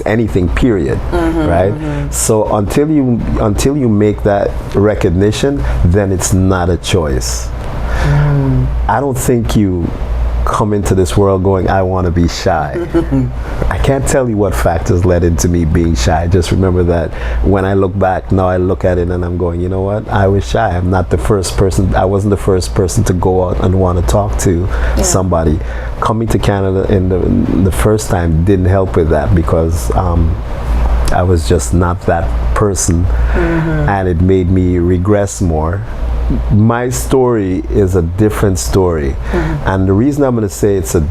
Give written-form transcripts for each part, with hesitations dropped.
anything, period. Right? So until you make that recognition, then it's not a choice. I don't think you come into this world going, I want to be shy. I can't tell you what factors led into me being shy. Just remember that when I look back, now I look at it and I'm going, you know what? I was shy. I'm not the first person. I wasn't the first person to go out and want to talk to somebody. Coming to Canada in the first time didn't help with that because I was just not that person, and it made me regress more. My story is a different story, and the reason I'm going to say it's a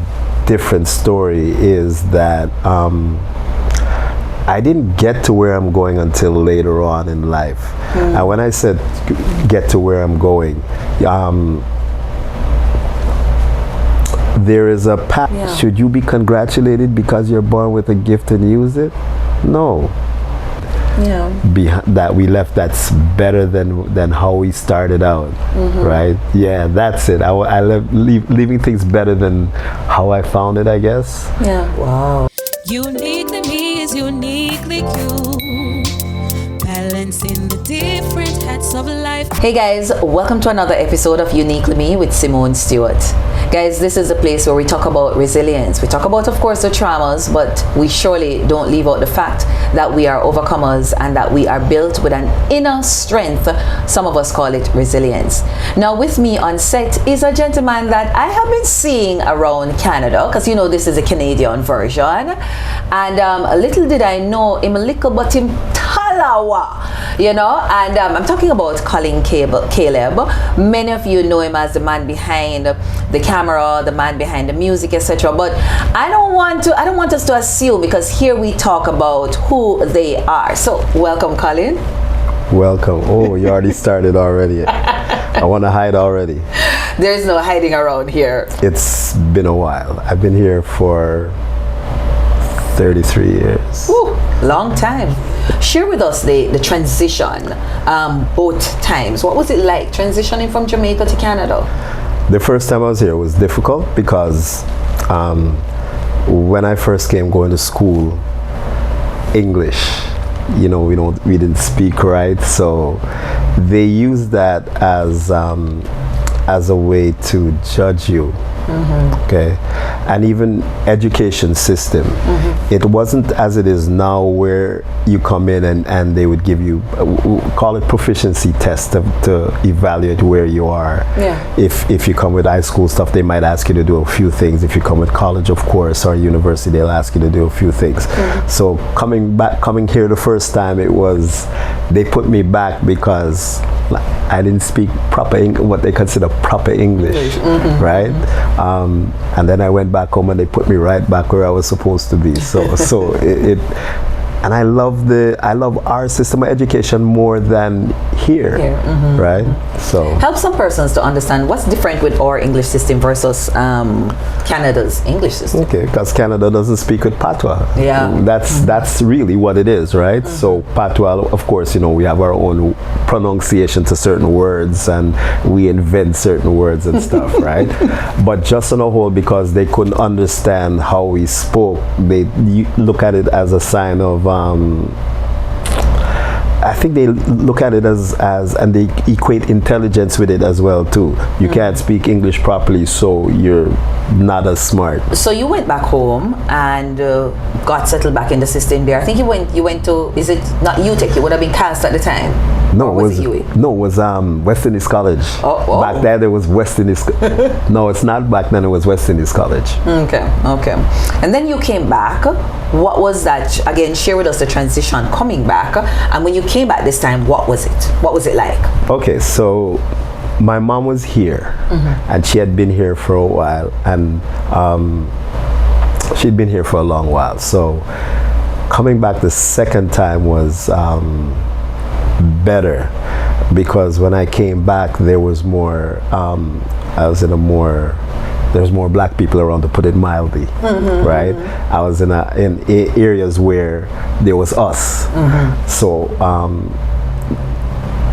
different story is that I didn't get to where I'm going until later on in life. And when I said get to where I'm going, there is a path. Should you be congratulated because you're born with a gift and use it? No. That we left, that's better than how we started out, right? Yeah, that's it. I left leaving things better than how I found it, I guess. Wow. Uniquely me is uniquely you. Balancing the different hats of life. Hey guys, welcome to another episode of Uniquely Me with Simone Stewart. Guys, this is a place where we talk about resilience. We talk about, of course, the traumas, but we surely don't leave out the fact that we are overcomers and that we are built with an inner strength. Some of us call it resilience. Now, with me on set is a gentleman that I have been seeing around Canada, because you know this is a Canadian version. And little did I know him a little, but him talawa, you know. And I'm talking about Colin Caleb. Many of you know him as the man behind the camera, the man behind the music, etc. But I don't want us to assume, because here we talk about who they are. So welcome, Colin. Welcome. Oh, you already started already. I want to hide already. There's no hiding around here. It's been a while. I've been here for 33 years. Woo, long time. Share with us the transition, both times. What was it like transitioning from Jamaica to Canada? The first time I was here was difficult because when I first came going to school, English, you know, we didn't speak right, so they used that as a way to judge you. Okay, and even education system, it wasn't as it is now, where you come in and they would give you call it proficiency test to evaluate where you are. If you come with high school stuff, they might ask you to do a few things. If you come with college, of course, or university, they'll ask you to do a few things. So coming here the first time, they put me back because I didn't speak proper what they consider proper English, right? And then I went back home and they put me right back where I was supposed to be. So it and I love our system of education more than here. Right? So help some persons to understand what's different with our English system versus Canada's English system. Okay, because Canada doesn't speak with patois. That's really what it is, right? So patois, of course, you know, we have our own pronunciation to certain words and we invent certain words and stuff, right? But just on a whole, because they couldn't understand how we spoke, they look at it as a sign of I think they look at it as and they equate intelligence with it as well too. You can't speak English properly, so you're not as smart. So you went back home and got settled back in the system there. I think you went to, is it not UTech? You would have been cast at the time. No, it was West Indies College. Oh. Back then there was West Indies. No, it's not back then. It was West Indies College. Okay. And then you came back. What was that? Again, share with us the transition coming back. And when you came back this time, what was it? What was it like? Okay, so my mom was here, and she had been here for a while, and she'd been here for a long while. So coming back the second time was better, because when I came back there was more there's more black people around, to put it mildly, right? I was in areas where there was us, so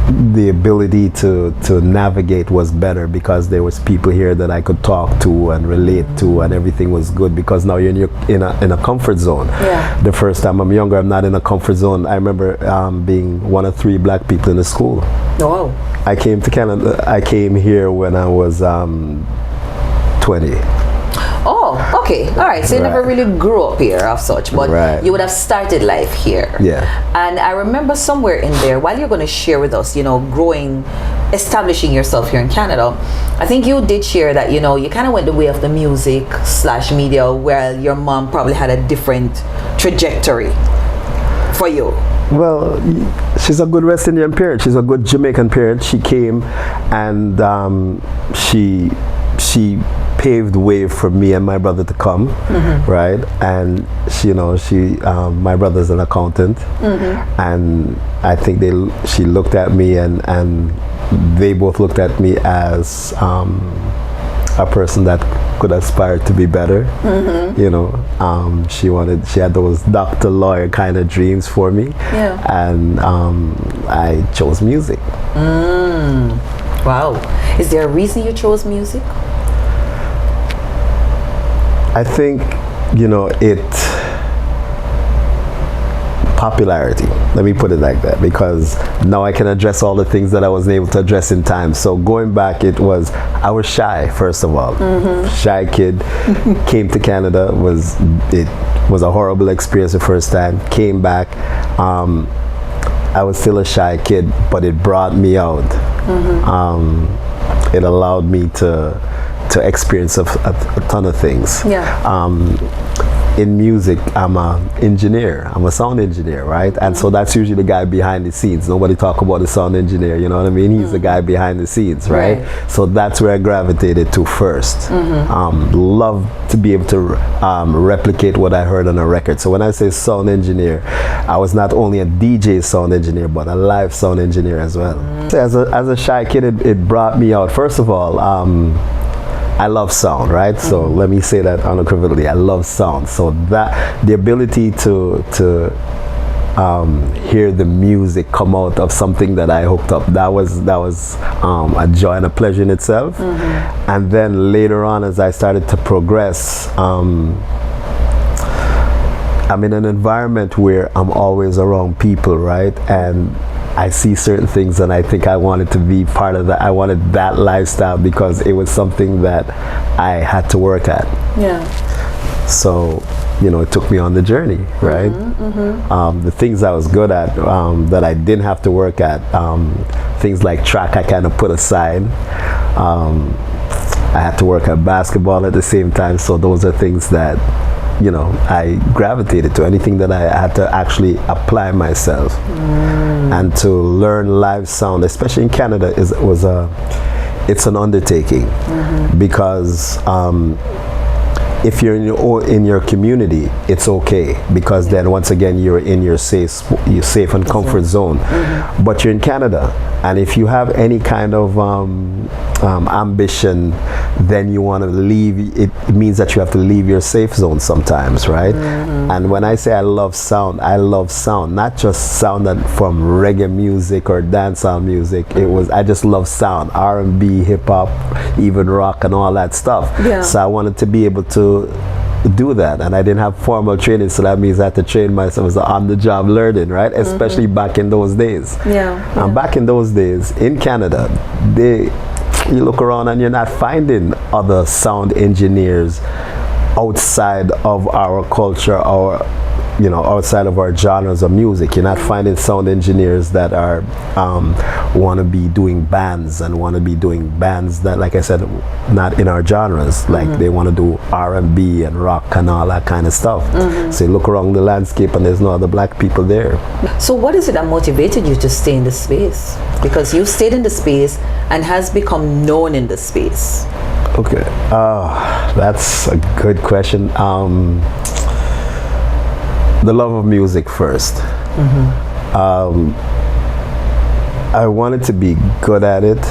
the ability to navigate was better because there was people here that I could talk to and relate to, and everything was good because now you're in a comfort zone. Yeah. The first time I'm younger, I'm not in a comfort zone. I remember being one of 3 black people in the school. Oh. I came to Canada. I came here when I was 20. Oh, okay. All right. So you never really grew up here of such, but you would have started life here. Yeah. And I remember somewhere in there, while you're going to share with us, establishing yourself here in Canada, I think you did share that, you kind of went the way of the music / media, where your mom probably had a different trajectory for you. Well, she's a good West Indian parent. She's a good Jamaican parent. She came and she paved way for me and my brother to come, right? And she, my brother's an accountant, and I think she looked at me and they both looked at me as a person that could aspire to be better. She had those doctor, lawyer kind of dreams for me, and I chose music. Wow. Is there a reason you chose music? I think, popularity. Let me put it like that, because now I can address all the things that I wasn't able to address in time. So going back, I was shy, first of all. Shy kid, came to Canada, it was a horrible experience the first time. Came back, I was still a shy kid, but it brought me out. It allowed me to experience a ton of things. In music, I'm an engineer. I'm a sound engineer, right? And so that's usually the guy behind the scenes. Nobody talk about the sound engineer, you know what I mean? He's the guy behind the scenes, right? So that's where I gravitated to first. Love to be able to replicate what I heard on a record. So when I say sound engineer, I was not only a DJ sound engineer, but a live sound engineer as well. So as a shy kid, it brought me out. First of all, I love sound, right? So let me say that unequivocally. I love sound. So that the ability to hear the music come out of something that I hooked up, that was a joy and a pleasure in itself. And then later on, as I started to progress, I'm in an environment where I'm always around people, right? And I see certain things and I think I wanted to be part of that. I wanted that lifestyle because it was something that I had to work at. So, it took me on the journey, right? The things I was good at, that I didn't have to work at, things like track, I kind of put aside. I had to work at basketball at the same time. So those are things that, I gravitated to. Anything that I had to actually apply myself. And to learn live sound, especially in Canada, it's an undertaking, because if you're in your community, it's okay, because then once again you're in your safe and comfort zone. But you're in Canada, and if you have any kind of ambition, then you want to leave. It means that you have to leave your safe zone sometimes, right? And when I say I love sound, not just sound from reggae music or dancehall music. I just love sound, R&B, hip hop, even rock and all that stuff. So I wanted to be able to do that, and I didn't have formal training, so that means I had to train myself as on the job learning, right? Especially back in those days. Back in those days in Canada, you look around and you're not finding other sound engineers outside of our culture or outside of our genres of music. You're not finding sound engineers that are want to be doing bands that, like I said, not in our genres. Like they want to do R&B and rock and all that kind of stuff. So you look around the landscape and there's no other black people there. So what is it that motivated you to stay in the space? Because you stayed in the space and has become known in the space. Okay, that's a good question. The love of music first. I wanted to be good at it.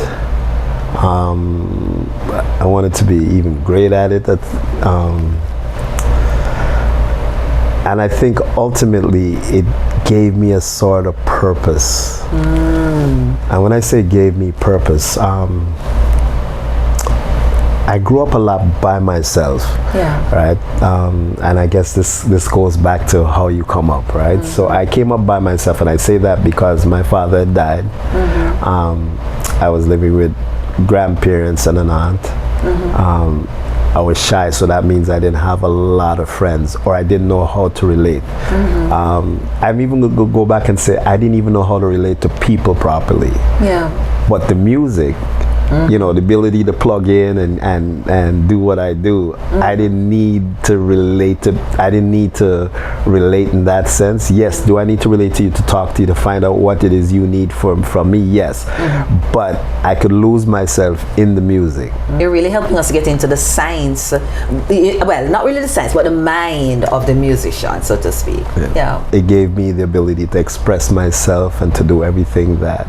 I wanted to be even great at it. And I think ultimately it gave me a sort of purpose. And when I say gave me purpose, I grew up a lot by myself, right? And I guess this goes back to how you come up, right? So I came up by myself, and I say that because my father had died. I was living with grandparents and an aunt. I was shy, so that means I didn't have a lot of friends, or I didn't know how to relate. I'm even going to go back and say I didn't even know how to relate to people properly. But the music, you know, the ability to plug in and do what I do, I didn't need to relate in that sense. Yes, do I need to relate to you, to talk to you, to find out what it is you need from me? Yes. But I could lose myself in the music. You're really helping us get into the science, well, not really the science, but the mind of the musician, so to speak. It gave me the ability to express myself and to do everything that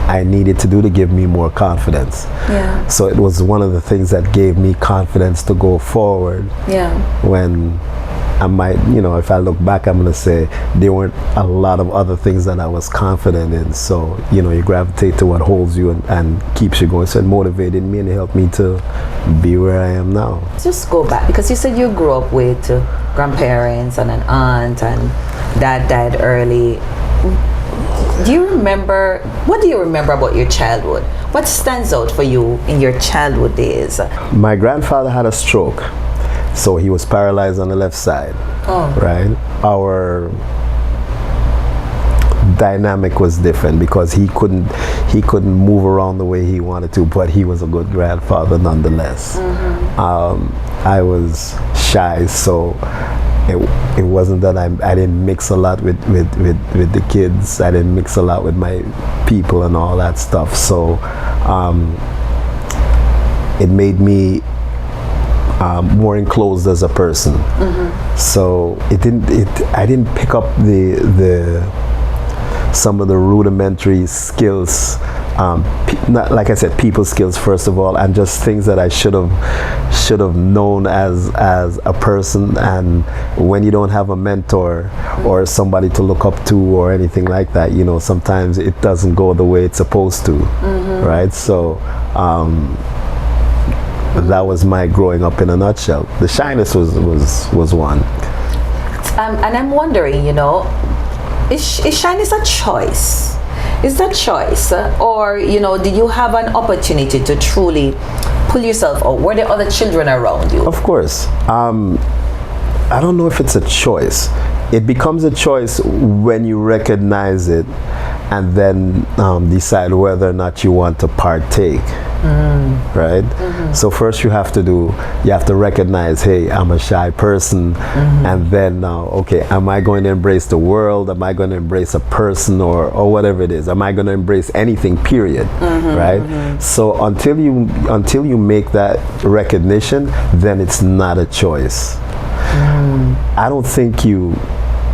I needed to do to give me more confidence. So it was one of the things that gave me confidence to go forward. When I might, you know, if I look back, I'm going to say there weren't a lot of other things that I was confident in. So, you know, you gravitate to what holds you and keeps you going. So it motivated me and it helped me to be where I am now. Just go back, because you said you grew up with grandparents and an aunt, and dad died early. What do you remember about your childhood? What stands out for you in your childhood days? My grandfather had a stroke, so he was paralyzed on the left side. Right? Our dynamic was different because he couldn't move around the way he wanted to, but he was a good grandfather nonetheless. I was shy, so it wasn't that I didn't mix a lot with the kids. I didn't mix a lot with my people and all that stuff. So it made me more enclosed as a person. So I didn't pick up some of the rudimentary skills. Not, like I said, people skills first of all, and just things that I should have known as a person. And when you don't have a mentor or somebody to look up to or anything like that, you know, sometimes it doesn't go the way it's supposed to, right? So that was my growing up in a nutshell. The shyness was one. And I'm wondering, you know, is shyness a choice? Is that choice, or, you know, did you have an opportunity to truly pull yourself out? Were there other children around you? Of course. I don't know if it's a choice. It becomes a choice when you recognize it and then decide whether or not you want to partake. Right? So first you have to recognize, hey, I'm a shy person, and then okay, am I going to embrace the world? Am I going to embrace a person or whatever it is? Am I going to embrace anything, period? Right? So until you make that recognition, then it's not a choice. I don't think you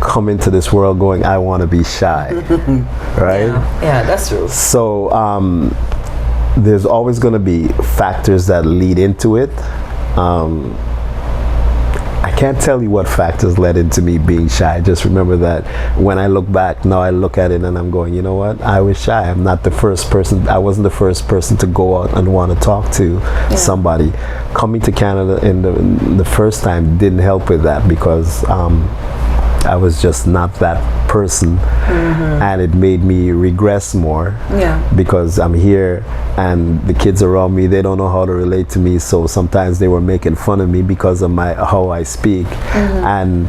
come into this world going, I want to be shy. Right? Yeah, that's true. So there's always going to be factors that lead into it. I can't tell you what factors led into me being shy. Just remember that when I look back, now I look at it and I'm going, you know what? I was shy. I'm not the first person. I wasn't the first person to go out and want to talk to somebody. Coming to Canada in the first time didn't help with that because I was just not that person, and it made me regress more because I'm here and the kids around me, they don't know how to relate to me, so sometimes they were making fun of me because of how I speak. And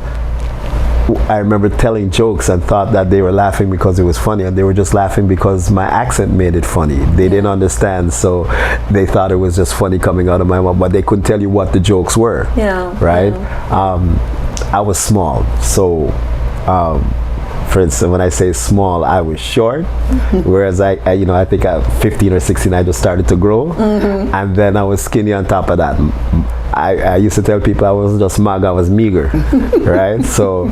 I remember telling jokes and thought that they were laughing because it was funny, and they were just laughing because my accent made it funny. They didn't understand, so they thought it was just funny coming out of my mouth, but they couldn't tell you what the jokes were. Right? I was small, so for instance, when I say small, I was short, whereas I think at 15 or 16 I just started to grow, and then I was skinny on top of that. I used to tell people I wasn't just smug, I was meager. Right? So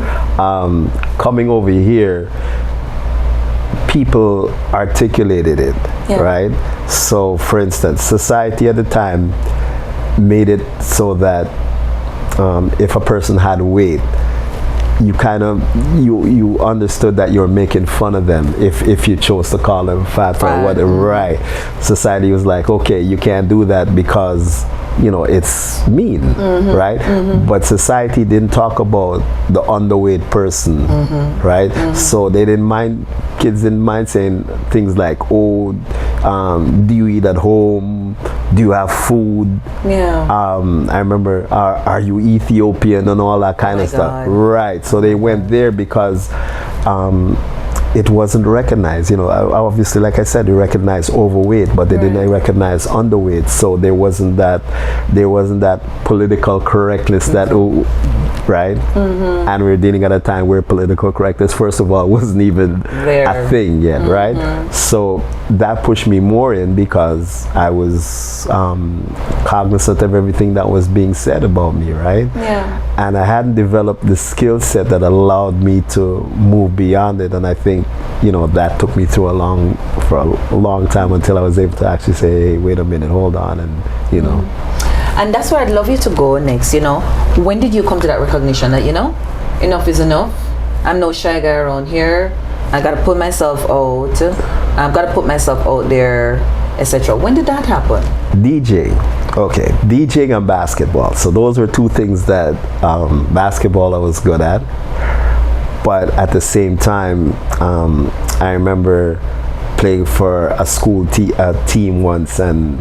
coming over here, people articulated it, right? So for instance, society at the time made it so that if a person had weight, you kind of you understood that you're making fun of them if you chose to call them fat or whatever. Right. Society was like, okay, you can't do that because it's mean, right? But society didn't talk about the underweight person, right? So they didn't mind, kids didn't mind saying things like, oh, do you eat at home? Do you have food? Yeah. I remember, are you Ethiopian and all that kind of stuff, right? So they went there because it wasn't recognized. Obviously, like I said, they recognized overweight, but they didn't recognize underweight. So there wasn't that political correctness right? And we're dealing at a time where political correctness, first of all, wasn't even a thing yet, right? So that pushed me more in because I was cognizant of everything that was being said about me, right? Yeah. And I hadn't developed the skill set that allowed me to move beyond it. And I think, that took me through a long time until I was able to actually say, hey, wait a minute, hold on, and And that's where I'd love you to go next. When did you come to that recognition that enough is enough? I'm no shy guy around here. I gotta put myself out. I've gotta put myself out there, etc. When did that happen? DJing and basketball. So those were two things that basketball I was good at. But at the same time, I remember playing for a school team once, and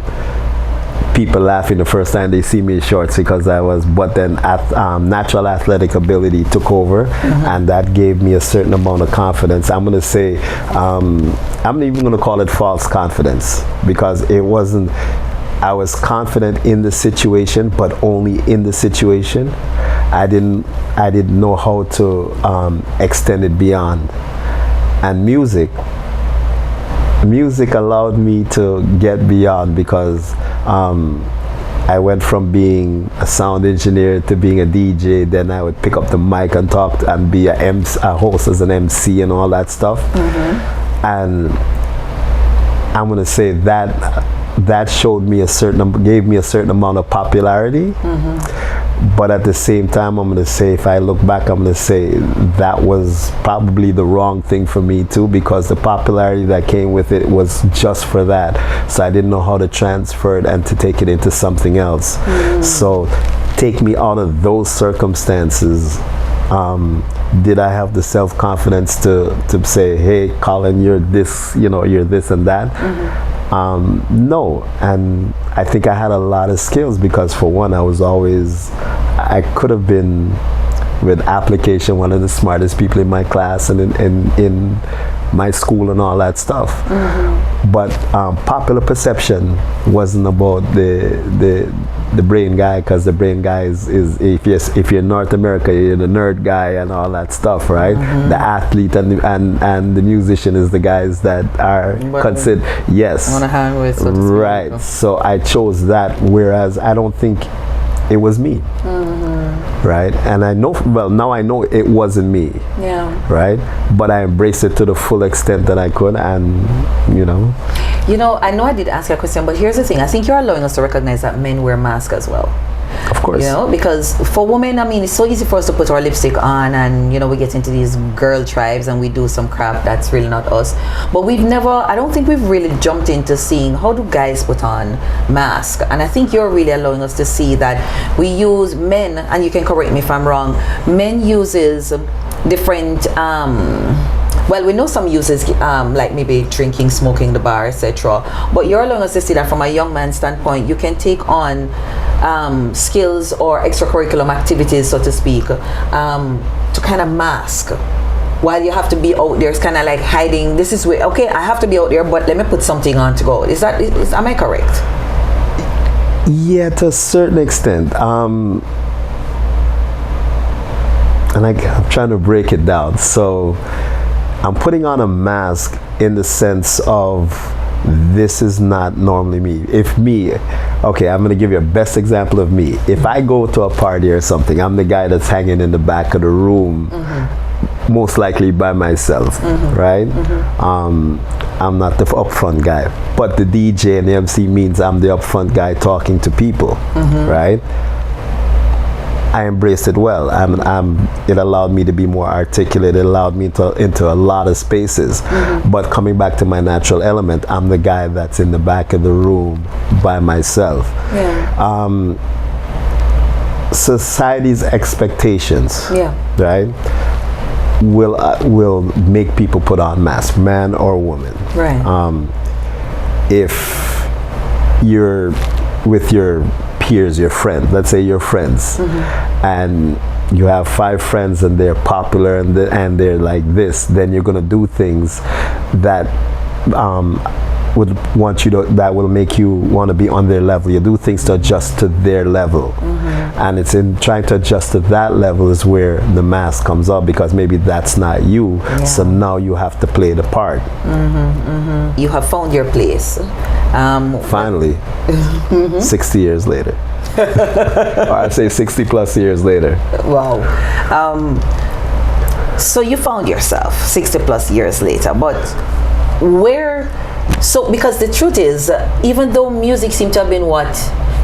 people laughing the first time they see me in shorts because but then natural athletic ability took over, and that gave me a certain amount of confidence. I'm going to say, I'm not even going to call it false confidence, because it wasn't, I was confident in the situation, but only in the situation. I didn't know how to extend it beyond. And music allowed me to get beyond, because I went from being a sound engineer to being a DJ. Then I would pick up the mic and talk and be a host as an MC and all that stuff. And I'm gonna say that showed me gave me a certain amount of popularity. But at the same time, I'm going to say, if I look back, I'm going to say that was probably the wrong thing for me too, because the popularity that came with it was just for that. So I didn't know how to transfer it and to take it into something else. So take me out of those circumstances. Did I have the self-confidence to say, hey, Colin, you're this, you're this and that? No. And I think I had a lot of skills, because for one, I could have been, with application, one of the smartest people in my class and in my school and all that stuff. But popular perception wasn't about the brain guy, because the brain guy is if you're in North America, you're the nerd guy and all that stuff, right? The athlete and the musician is the guys that are considered, yes, want to hang with, so to speak. Right. So I chose that, whereas I don't think it was me. Right? And I know, now I know it wasn't me. Yeah. Right? But I embraced it to the full extent that I could, and I know I did ask you a question, but here's the thing. I think you're allowing us to recognize that men wear masks as well. Of course. Because for women, it's so easy for us to put our lipstick on, and we get into these girl tribes and we do some crap that's really not us. But I don't think we've really jumped into seeing, how do guys put on masks? And I think you're really allowing us to see that we use men, and you can correct me if I'm wrong, men uses different we know some uses like maybe drinking, smoking, the bar, etc. But you're allowing us to see that from a young man's standpoint, you can take on skills or extracurriculum activities, so to speak, to kind of mask. While you have to be out there, it's kind of like hiding. This is where, okay, I have to be out there, but let me put something on to go. Am I correct? Yeah, to a certain extent. And I'm trying to break it down. So I'm putting on a mask in the sense of, this is not normally me. I'm going to give you a best example of me. If I go to a party or something, I'm the guy that's hanging in the back of the room, most likely by myself, right? I'm not the upfront guy. But the DJ and the MC means I'm the upfront guy talking to people, right? I embraced it well. It allowed me to be more articulate. It allowed me into a lot of spaces. But coming back to my natural element, I'm the guy that's in the back of the room by myself. Society's expectations, right, will make people put on masks, man or woman. Right. If you're with your peers, your friends, let's say your friends, and you have 5 friends and they're popular and they're like this, then you're gonna do things that that will make you want to be on their level. You do things to adjust to their level, and it's in trying to adjust to that level is where the mask comes up, because maybe that's not you. So now you have to play the part. You have found your place. Finally, 60 years later. Or I'd say 60 plus years later. Wow. So you found yourself 60 plus years later, but because the truth is, even though music seemed to have been what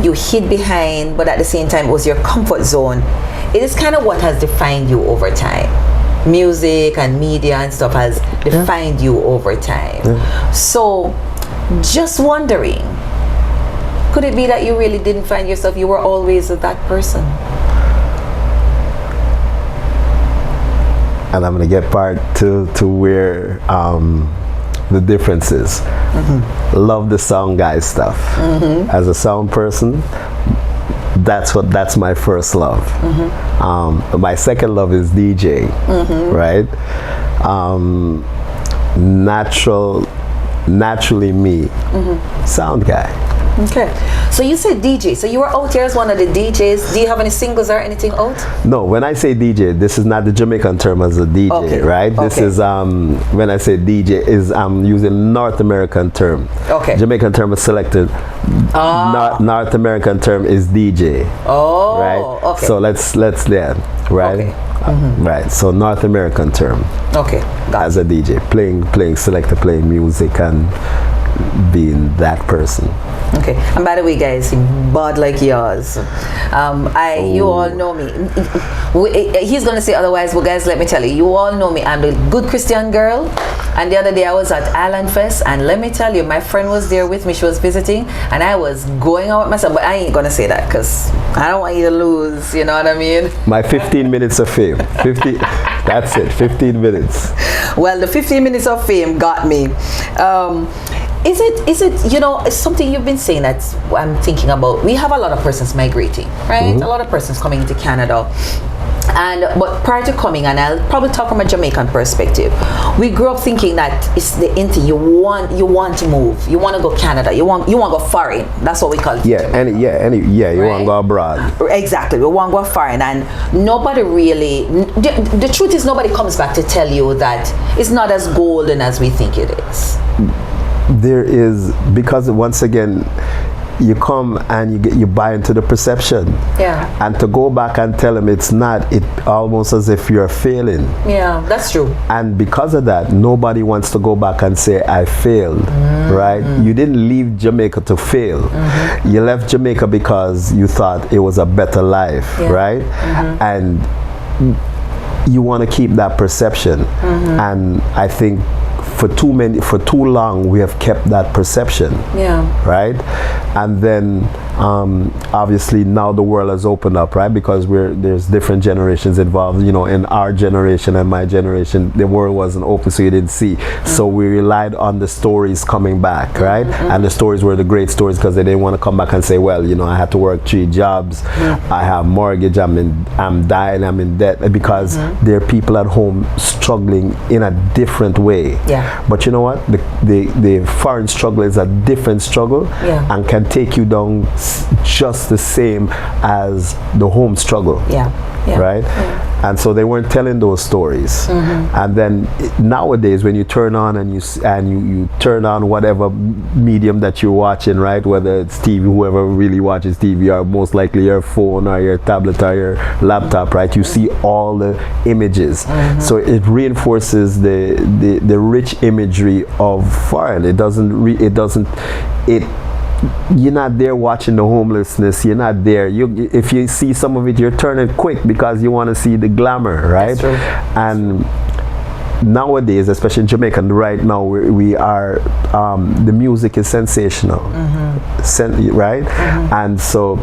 you hid behind, but at the same time it was your comfort zone, it is kind of what has defined you over time. Music and media and stuff has defined you over time. So just wondering, could it be that you really didn't find yourself, you were always that person? And I'm going to get part to where the difference is. Love the sound guy stuff. As a sound person, that's my first love. My second love is DJ, right? Naturally me, sound guy. Okay, so you said DJ, so you were out here as one of the DJs. Do you have any singles or anything out? No, when I say DJ, this is not the Jamaican term as a DJ, right? This is, when I say DJ, I'm using North American term. Jamaican term is selected. North American term is DJ. Right? So let's right? Right, so North American term. As a DJ, playing selector, playing music and being that person. And by the way, guys, bad like yours. You all know me. He's gonna say otherwise, but guys, let me tell you, you all know me. I'm the good Christian girl. And the other day I was at Island Fest, and let me tell you, my friend was there with me. She was visiting, and I was going out with myself. But I ain't gonna say that because I don't want you to lose. You know what I mean? My 15 minutes of fame. 50. That's it. 15 minutes. Well, the 15 minutes of fame got me. Is it, you know, it's something you've been saying that I'm thinking about. We have a lot of persons migrating, right? A lot of persons coming into Canada. But prior to coming, and I'll probably talk from a Jamaican perspective, we grew up thinking that it's the in thing. You want to move. You want to go Canada. You want to go foreign. That's what we call it. You want to go abroad. Exactly. We want to go foreign, and nobody really. The truth is, nobody comes back to tell you that it's not as golden as we think it is. There is, because once again, you come and you buy into the perception. And to go back and tell them it's not, it almost as if you're failing. That's true. And because of that, nobody wants to go back and say I failed, right? You didn't leave Jamaica to fail. You left Jamaica because you thought it was a better life, right? And you want to keep that perception. And I think for too long we have kept that perception, right? And then obviously now the world has opened up, right? Because there's different generations involved. You know, in our generation and my generation, the world wasn't open, so you didn't see. So we relied on the stories coming back, right? And the stories were the great stories because they didn't want to come back and say, well, you know, I had to work 3 jobs, I have mortgage, I'm dying, I'm in debt, because there are people at home struggling in a different way. But you know what? The foreign struggle is a different struggle and can take you down just the same as the home struggle. Right? And so they weren't telling those stories. And then nowadays, when you turn on and you turn on whatever medium that you're watching, right? Whether it's TV, whoever really watches TV, or most likely your phone or your tablet or your laptop, right? You see all the images. So it reinforces the rich imagery of foreign. It you're not there watching the homelessness. You're not there. If you see some of it, you're turning quick because you want to see the glamour, right? That's true. And nowadays, especially in Jamaica, right now we are the music is sensational, right? And so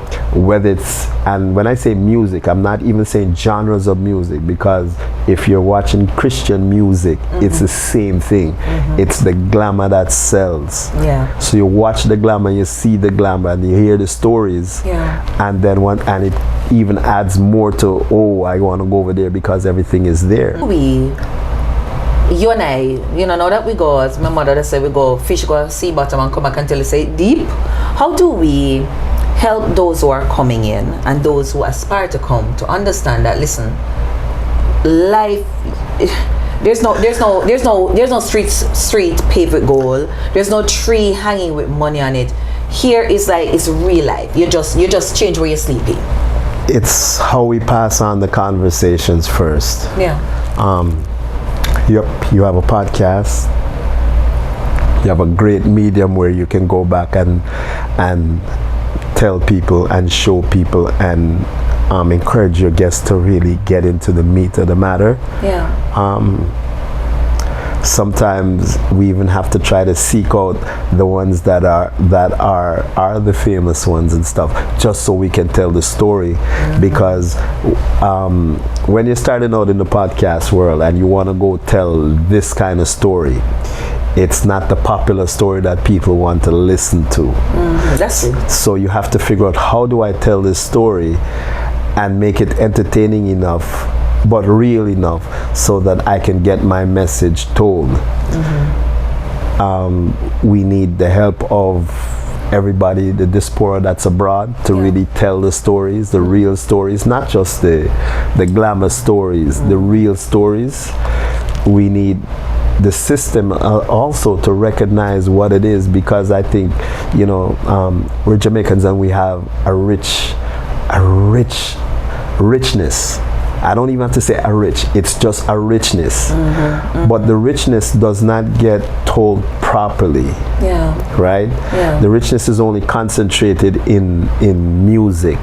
and when I say music, I'm not even saying genres of music, because if you're watching Christian music, it's the same thing. It's the glamour that sells. Yeah. So you watch the glamour, you see the glamour, and you hear the stories, and then and it even adds more to, I want to go over there because everything is there. You and I, now that we go, as my mother said, we go fish, go sea bottom and come back until it's deep. How do we help those who are coming in and those who aspire to come to understand that, listen, life, there's no street paved with gold. There's no tree hanging with money on it. Here is it's real life. You just change where you're sleeping. It's how we pass on the conversations first. Yeah. You have a podcast. You have a great medium where you can go back and tell people and show people and encourage your guests to really get into the meat of the matter. Yeah. Sometimes we even have to try to seek out the ones that are the famous ones and stuff, just so we can tell the story. Because when you're starting out in the podcast world and you want to go tell this kind of story, it's not the popular story that people want to listen to. That's it. So you have to figure out, how do I tell this story and make it entertaining enough but real enough so that I can get my message told. We need the help of everybody, the diaspora that's abroad, to really tell the stories, the real stories, not just the glamour stories, the real stories. We need the system also to recognize what it is, because I think, we're Jamaicans and we have a richness. I don't even have to say it's just a richness. But the richness does not get told properly. Yeah. Right? Yeah. The richness is only concentrated in music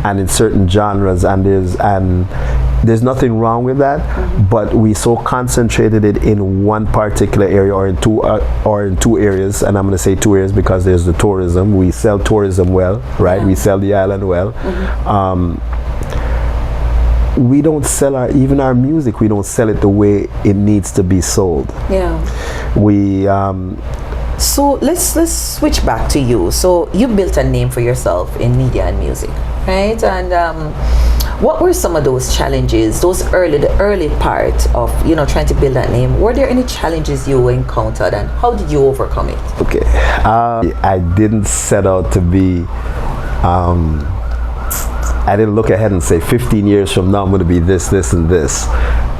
and in certain genres, and there's nothing wrong with that, but we so concentrated it in one particular area or in two areas, and I'm going to say two areas because there's the tourism. We sell tourism well, right? Yeah. We sell the island well. We don't sell our music. We don't sell it the way it needs to be sold. Yeah. So let's switch back to you. So you built a name for yourself in media and music, right? And what were some of those challenges? The early part of trying to build that name. Were there any challenges you encountered, and how did you overcome it? Okay, I didn't set out to be. I didn't look ahead and say 15 years from now I'm going to be this, and this.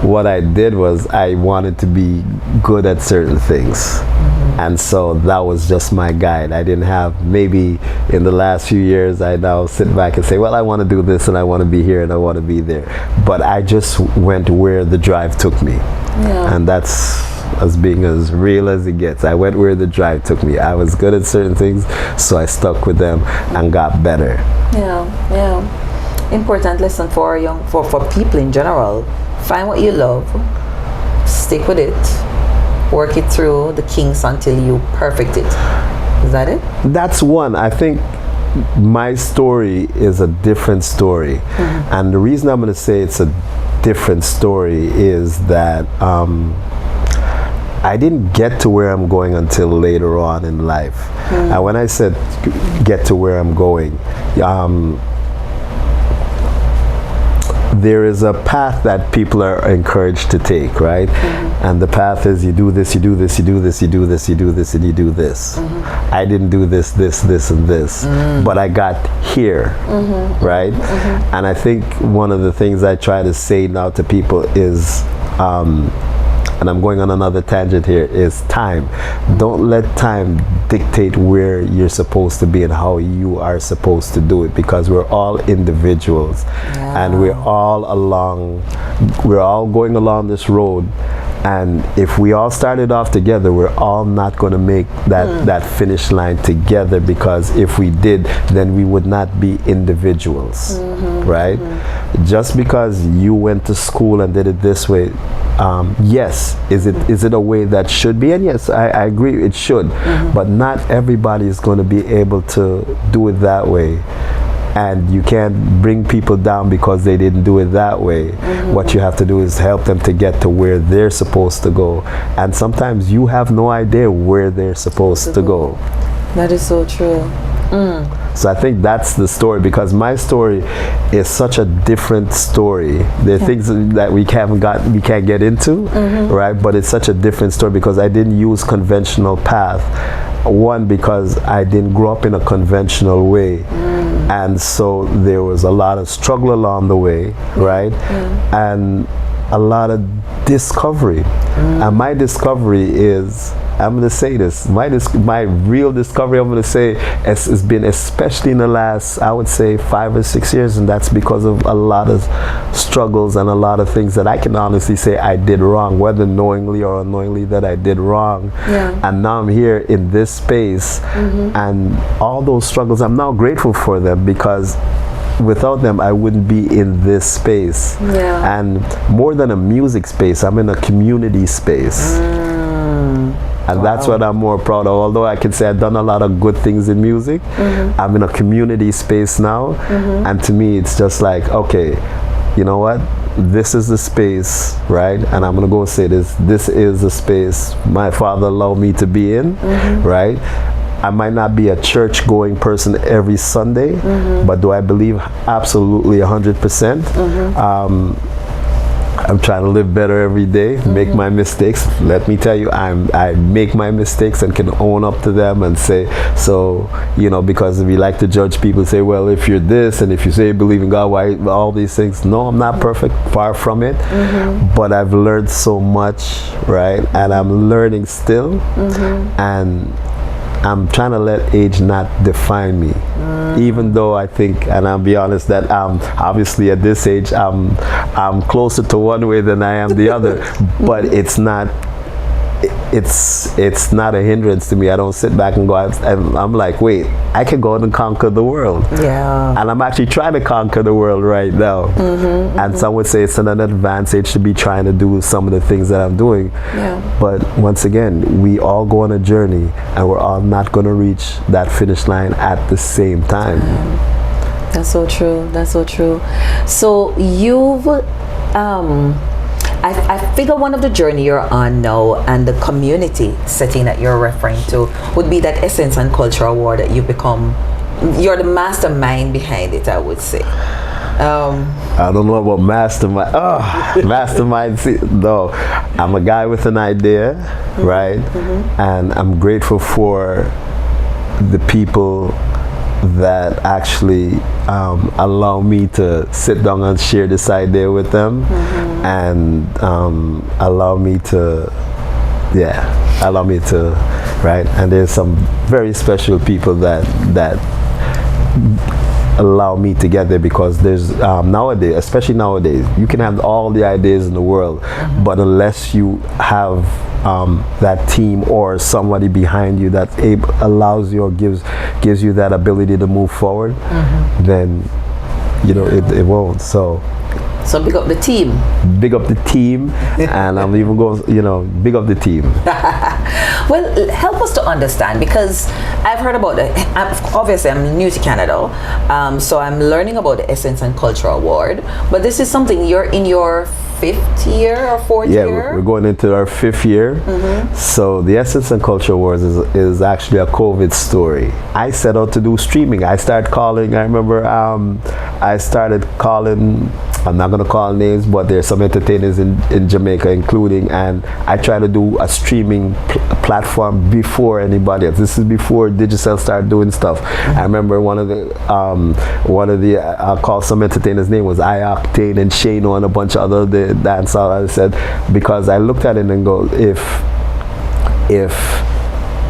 What I did was I wanted to be good at certain things. And so that was just my guide. I didn't have, maybe in the last few years, I now sit back and say, well, I want to do this and I want to be here and I want to be there. But I just went where the drive took me. Yeah. And that's as being as real as it gets. I went where the drive took me. I was good at certain things, so I stuck with them and got better. Yeah. Important lesson for people in general. Find what you love, stick with it, work it through the kinks until you perfect it. Is that it? That's one. I think my story is a different story. And the reason I'm going to say it's a different story is that I didn't get to where I'm going until later on in life. And when I said get to where I'm going, there is a path that people are encouraged to take, right? And the path is you do this, you do this, you do this, you do this, you do this, and you do this. I didn't do this, and this, but I got here, right? And I think one of the things I try to say now to people is, and I'm going on another tangent here, is time. Don't let time dictate where you're supposed to be and how you are supposed to do it, because we're all individuals and we're all going along this road, And if we all started off together, we're all not going to make that finish line together, because if we did, then we would not be individuals, right? Just because you went to school and did it this way, yes, is it a way that should be? And yes, I agree, it should. But not everybody is going to be able to do it that way. And you can't bring people down because they didn't do it that way. What you have to do is help them to get to where they're supposed to go. And sometimes you have no idea where they're supposed to go. That is so true. So I think that's the story, because my story is such a different story. There are things that we can't get into, right? But it's such a different story because I didn't use conventional path. One, because I didn't grow up in a conventional way. And so there was a lot of struggle along the way, right? And a lot of discovery. And my discovery is, I'm going to say this, my real discovery, I'm going to say, has been especially in the last, I would say, 5 or 6 years, and that's because of a lot of struggles and a lot of things that I can honestly say I did wrong, whether knowingly or unknowingly that I did wrong. And now I'm here in this space, and all those struggles, I'm now grateful for them, because without them I wouldn't be in this space. And more than a music space, I'm in a community space. And that's what I'm more proud of. Although I can say I've done a lot of good things in music, I'm in a community space now. And to me, it's just like, okay, you know what? This is the space, right? And I'm going to go say this. This is the space my father allowed me to be in, right? I might not be a church-going person every Sunday, but do I believe absolutely 100%? I'm trying to live better every day, make my mistakes. Let me tell you, I make my mistakes and can own up to them and say, so, you know, because we like to judge people, say, well, if you're this and if you say you believe in God, why all these things? No, I'm not perfect, far from it. But I've learned so much, right? And I'm learning still. And I'm trying to let age not define me, even though I think, and I'll be honest, that obviously at this age I'm closer to one way than I am the other, but it's not a hindrance to me. I don't sit back and go, I'm like, wait, I can go out and conquer the world. And I'm actually trying to conquer the world right now. And some would say it's an advantage to be trying to do some of the things that I'm doing. But once again, we all go on a journey, and we're all not going to reach that finish line at the same time. That's so true. That's so true. So you've I figure one of the journey you're on now and the community setting that you're referring to would be that Essence and Culture Award that you've become. You're the mastermind behind it, I would say. I don't know about mastermind. Mastermind. No, I'm a guy with an idea, right? And I'm grateful for the people that actually allow me to sit down and share this idea with them, and allow me to, right? And there's some very special people that allow me to get there, because there's nowadays, especially nowadays, you can have all the ideas in the world, but unless you have that team or somebody behind you that allows you or gives you that ability to move forward, then you know it won't. So big up the team. Big up the team, and I'm even going, big up the team. Well, help us to understand, because I've heard about it. Obviously, I'm new to Canada, so I'm learning about the Essence and Culture Award. But this is something you're in your 5th year or 4th year? Yeah, we're going into our 5th year. So the Essence and Culture Awards is actually a COVID story. I set out to do streaming. I started calling, I remember I started calling, I'm not going to call names, but there's some entertainers in Jamaica including, and I tried to do a streaming platform before anybody else. This is before Digicel started doing stuff. I remember one of the I'll call some entertainers' name was iOctane and Shano and a bunch of other dancers. I said, because I looked at it and go, if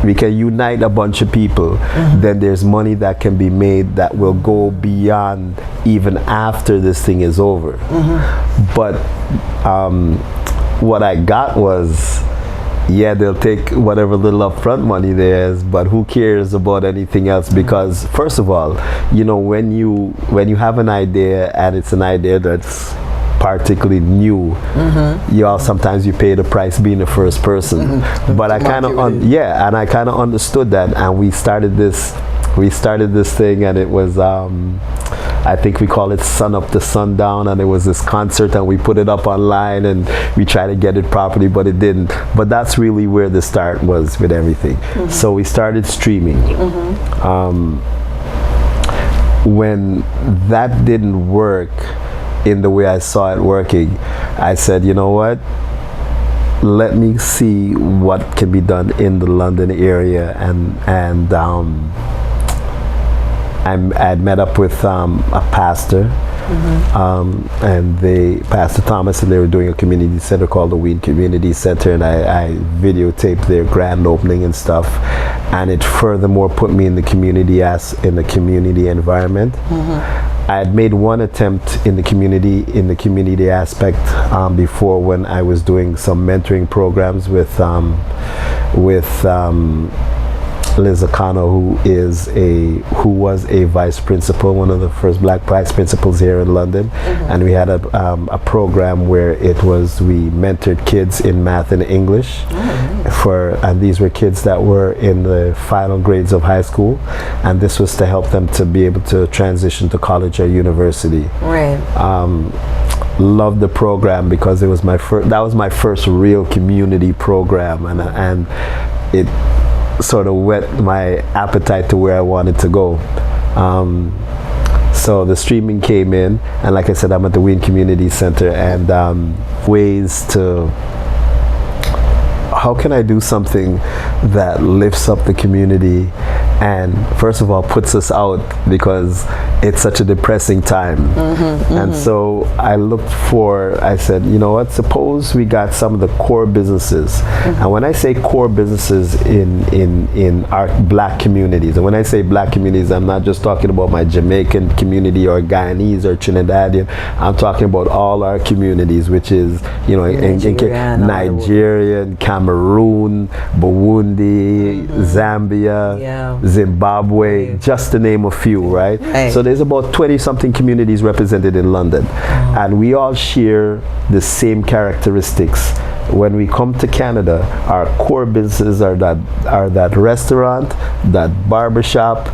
we can unite a bunch of people, then there's money that can be made that will go beyond even after this thing is over. But what I got was, yeah, they'll take whatever little upfront money there is, but who cares about anything else? Because first of all, you know, when you have an idea and it's an idea that's particularly new, you all sometimes you pay the price being the first person. But I kind of and I kind of understood that, and we started this thing, and it was I think we call it Sun Up to Sundown, and it was this concert, and we put it up online and we tried to get it properly, but it didn't. But that's really where the start was with everything. So we started streaming. When that didn't work in the way I saw it working, I said, you know what? Let me see what can be done in the London area, and I met up with a pastor, and Pastor Thomas, and they were doing a community center called the Ween Community Center, and I videotaped their grand opening and stuff, and it furthermore put me in the community environment. I had made one attempt in the community aspect before, when I was doing some mentoring programs with Liz Akano, who was a vice principal, one of the first black vice principals here in London, and we had a program where we mentored kids in math and English, and these were kids that were in the final grades of high school, and this was to help them to be able to transition to college or university. Right. Loved the program because that was my first real community program, and it sort of whet my appetite to where I wanted to go. So the streaming came in, and like I said, I'm at the Ween Community Center, and ways to, how can I do something that lifts up the community and first of all puts us out, because it's such a depressing time. And so I said, you know what, suppose we got some of the core businesses, and when I say core businesses in our black communities, and when I say black communities, I'm not just talking about my Jamaican community or Guyanese or Trinidadian, I'm talking about all our communities, which is, you know, in Nigeria, Cameroon, Burundi, Zambia, Zimbabwe, just to name a few, right? So there's about 20-something communities represented in London, and we all share the same characteristics. When we come to Canada, our core businesses are that restaurant, that barbershop,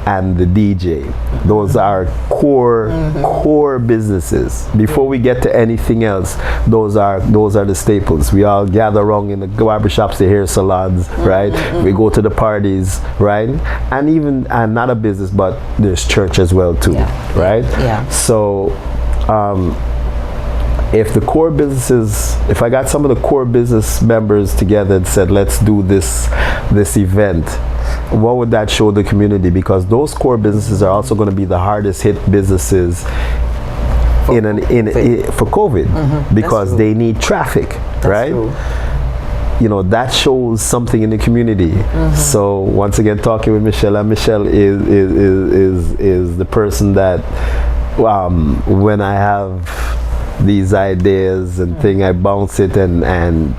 and the DJ. Those are core businesses. Before we get to anything else, those are the staples. We all gather around in the barbershops, the hair salons, right? We go to the parties, right? And not a business, but there's church as well too, right? So if I got some of the core business members together and said, let's do this event, what would that show the community? Because those core businesses are also going to be the hardest hit businesses for COVID, because they need traffic, right? You know, that shows something in the community. So once again, talking with Michelle, and Michelle is the person that when I have these ideas and thing, I bounce it, and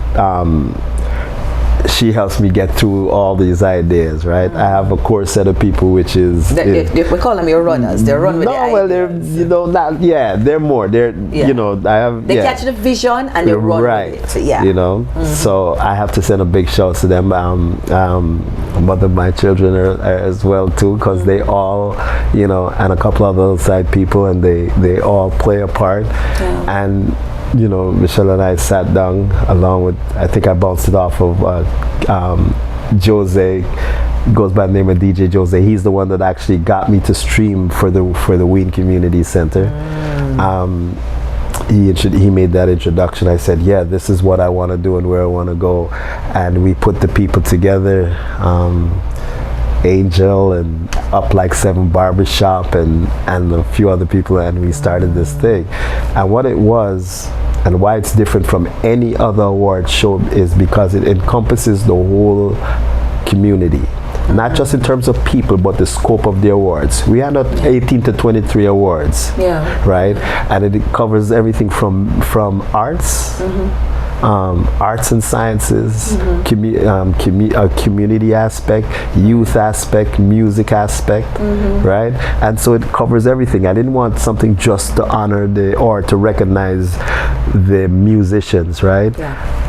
she helps me get through all these ideas, right? I have a core set of people, which is we call them your runners. They run with the ideas. They're more. They're you know, they catch the vision and they run with it. You know, so I have to send a big shout to them. Mother of my children are as well too, because they all, you know, and a couple of other side people, and they all play a part. And you know, Michelle and I sat down along with, I think I bounced it off of Jose, goes by the name of DJ Jose. He's the one that actually got me to stream for the Ween Community Center. He made that introduction. I said, yeah, this is what I want to do and where I want to go. And we put the people together, Angel and Up Like 7 Barbershop and a few other people, and we started this thing. And what it was, and why it's different from any other award show, is because it encompasses the whole community, not just in terms of people, but the scope of the awards. We had 18 to 23 awards, right? And it covers everything from arts arts and sciences, community aspect, youth aspect, music aspect, right? And so it covers everything. I didn't want something just to honor or to recognize the musicians, right?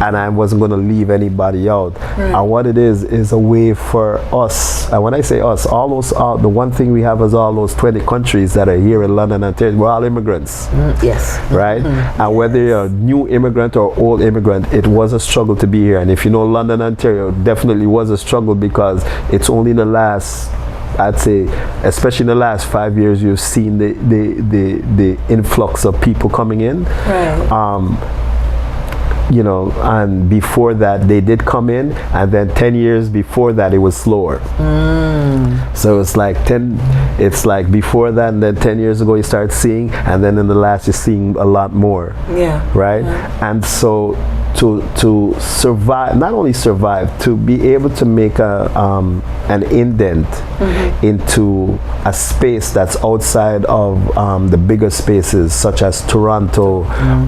And I wasn't going to leave anybody out. And what it is a way for us, and when I say us, the one thing we have is all those 20 countries that are here in London, Ontario, we're all immigrants. Yes. Right? And whether you're a new immigrant or old immigrant, it was a struggle to be here. And if you know London, Ontario, definitely was a struggle, because it's only the last, I'd say, especially in the last 5 years, you've seen the influx of people coming in. You know, and before that they did come in, and then 10 years before that it was slower. So it's like before that, and then 10 years ago you start seeing, and then in the last you're seeing a lot more. Right? And so to survive, not only survive, to be able to make an indent into a space that's outside of the bigger spaces, such as Toronto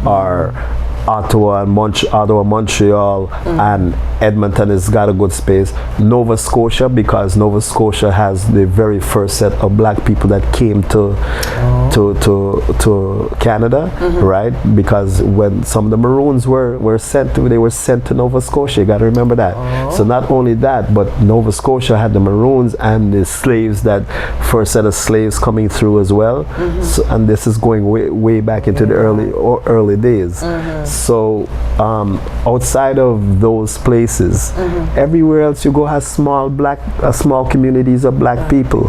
or Ottawa, Montreal, and Edmonton has got a good space. Nova Scotia, because Nova Scotia has the very first set of black people that came to Canada, right? Because when some of the Maroons were sent to Nova Scotia. You got to remember that. So not only that, but Nova Scotia had the Maroons and the slaves, that first set of slaves coming through as well. So, and this is going way back into the early days. So outside of those places, everywhere else you go has small communities of black people,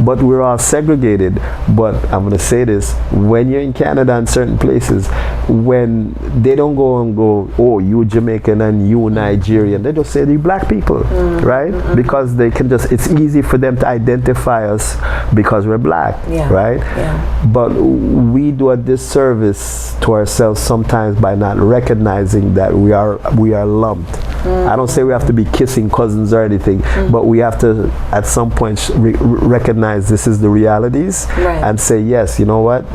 but we're all segregated. But I'm going to say this: when you're in Canada and certain places, when they don't go, oh, you Jamaican and you Nigerian, they just say you black people, right? Because they can it's easy for them to identify us because we're black, right? But we do a disservice to ourselves sometimes by not recognizing that we are lumped. I don't say we have to be kissing cousins or anything, but we have to at some point recognize this is the realities, and say, yes, you know what,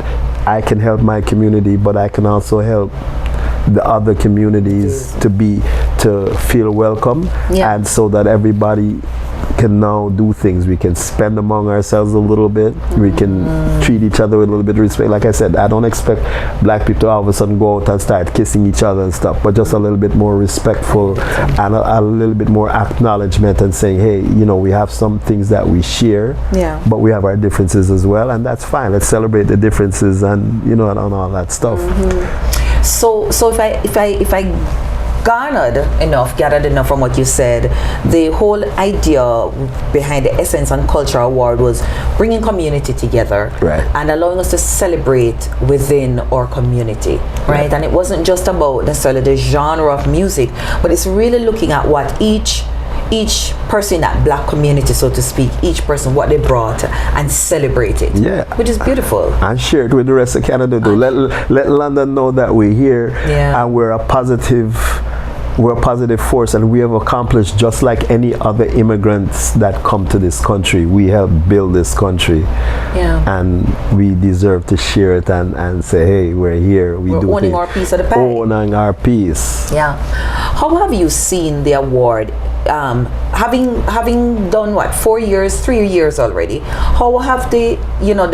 I can help my community, but I can also help the other communities to feel welcome, and so that everybody can now do things. We can spend among ourselves a little bit. We can treat each other with a little bit of respect. Like I said, I don't expect black people to all of a sudden go out and start kissing each other and stuff, but just a little bit more respectful and a little bit more acknowledgement, and saying, hey, you know, we have some things that we share, but we have our differences as well, and that's fine. Let's celebrate the differences, and you know, and all that stuff. So if I gathered enough from what you said, the whole idea behind the Essence and Culture Award was bringing community together, and allowing us to celebrate within our community, right? And it wasn't just about necessarily the genre of music, but it's really looking at what each person in that black community, so to speak, each person, what they brought, and celebrate it, which is beautiful. And share it with the rest of Canada too. Let London know that we're here, and we're a positive force, and we have accomplished just like any other immigrants that come to this country. We help build this country, and we deserve to share it and say, hey, we're here. We're owning our piece of the pie. Owning our piece. How have you seen the award? Having done 3 years already, how have the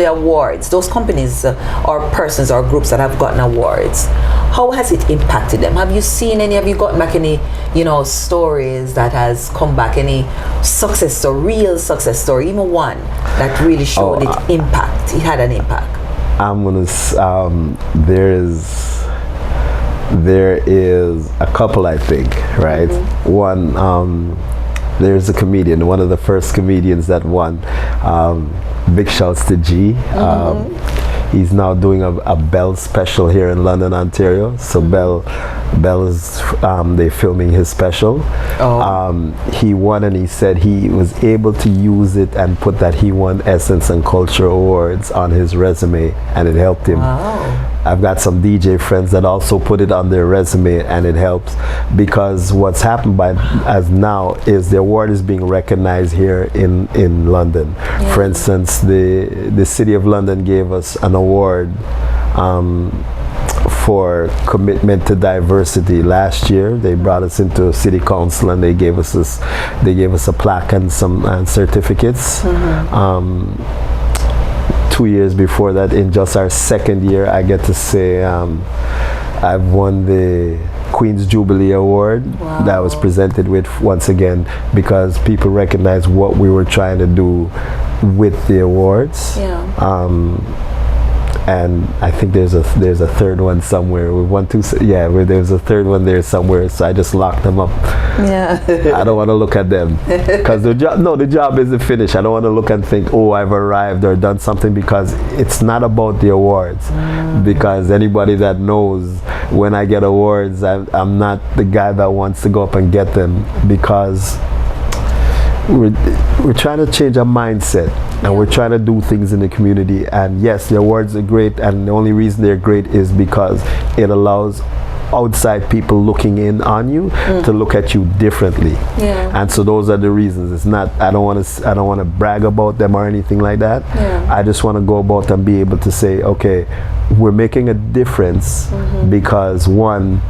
awards, those companies or persons or groups that have gotten awards, how has it impacted them? Have you seen any, have you gotten back any, stories that has come back, any real success story, even one that really showed it had an impact? I'm gonna there is a couple, I think, right? One, there's a comedian, one of the first comedians that won. Big shouts to G. He's now doing a Bell special here in London, Ontario. So Bell is they're filming his special. He won, and he said he was able to use it and put that he won Essence and Culture Awards on his resume, and it helped him. I've got some DJ friends that also put it on their resume, and it helps, because what's happened as now is the award is being recognized here in London. For instance, the City of London gave us an award for commitment to diversity. Last year, they brought us into city council and they gave us a plaque and some certificates. 2 years before that, in just our second year, I get to say I've won the Queen's Jubilee Award. Wow. That was presented with, once again, because people recognize what we were trying to do with the awards. Yeah. And I think there's a third one somewhere. There's a third one there somewhere. So I just locked them up. Yeah. I don't want to look at them because the job isn't finished. I don't want to look and think, oh, I've arrived or done something, because it's not about the awards. Because anybody that knows, when I get awards, I'm not the guy that wants to go up and get them, because we're trying to change our mindset, and we're trying to do things in the community. And yes, the awards are great, and the only reason they're great is because it allows outside people looking in on you to look at you differently. Yeah. And so those are the reasons. It's not, I don't want to brag about them or anything like that. Yeah. I just want to go about and be able to say, okay, we're making a difference, because one,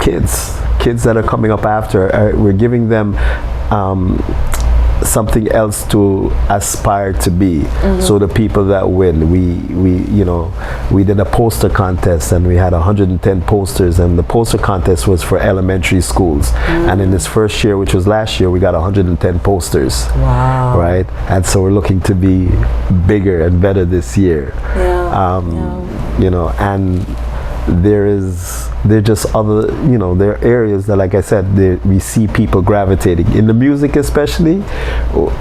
kids that are coming up after, we're giving them something else to aspire to be. So the people that win, we did a poster contest, and we had 110 posters, and the poster contest was for elementary schools. And in this first year, which was last year, we got 110 posters. Wow. Right? And so we're looking to be bigger and better this year. And there just other, there are areas that, like I said, we see people gravitating in the music, especially.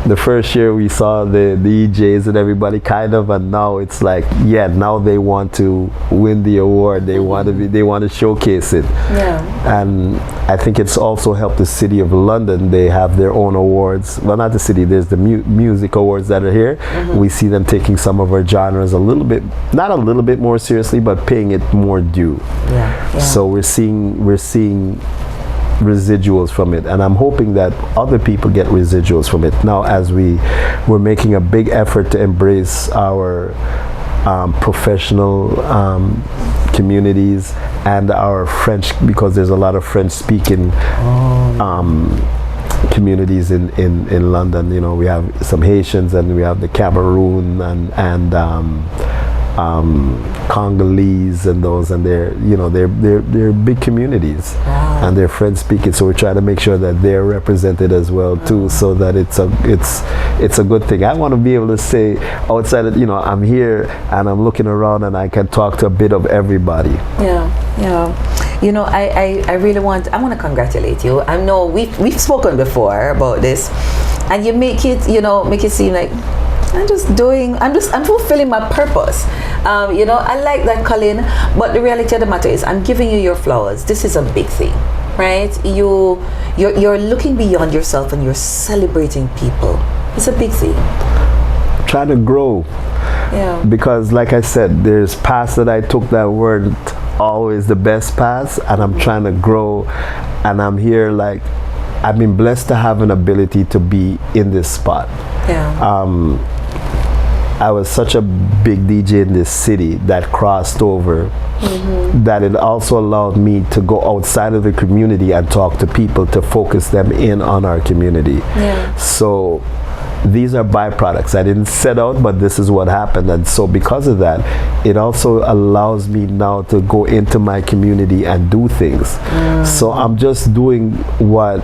The first year we saw the DJs and everybody kind of, and now it's like, now they want to win the award. They want to showcase it. Yeah. And I think it's also helped the City of London. They have their own awards. Well, not the city. There's the music awards that are here. We see them taking some of our genres not a little bit more seriously, but paying it more due. Yeah. So we're seeing residuals from it, and I'm hoping that other people get residuals from it. Now, as we're making a big effort to embrace our professional communities and our French, because there's a lot of French-speaking communities in London. We have some Haitians, and we have the Cameroon and Congolese and those, and they're big communities. Wow. And they're French speaking, so we're trying to make sure that they're represented as well too, so that it's a good thing. I want to be able to say outside of, I'm here and I'm looking around and I can talk to a bit of everybody. I really want to congratulate you. I know we've spoken before about this, and you make it seem like I'm fulfilling my purpose. I like that, Colin, but the reality of the matter is I'm giving you your flowers. This is a big thing, right? You're looking beyond yourself and you're celebrating people. It's a big thing. Trying to grow. Yeah. Because like I said, there's paths that I took that weren't always the best paths, and I'm trying to grow, and I'm here, like, I've been blessed to have an ability to be in this spot. Yeah. I was such a big DJ in this city that crossed over, that it also allowed me to go outside of the community and talk to people, to focus them in on our community. Yeah. So these are byproducts. I didn't set out, but this is what happened. And so because of that, it also allows me now to go into my community and do things. So I'm just doing what,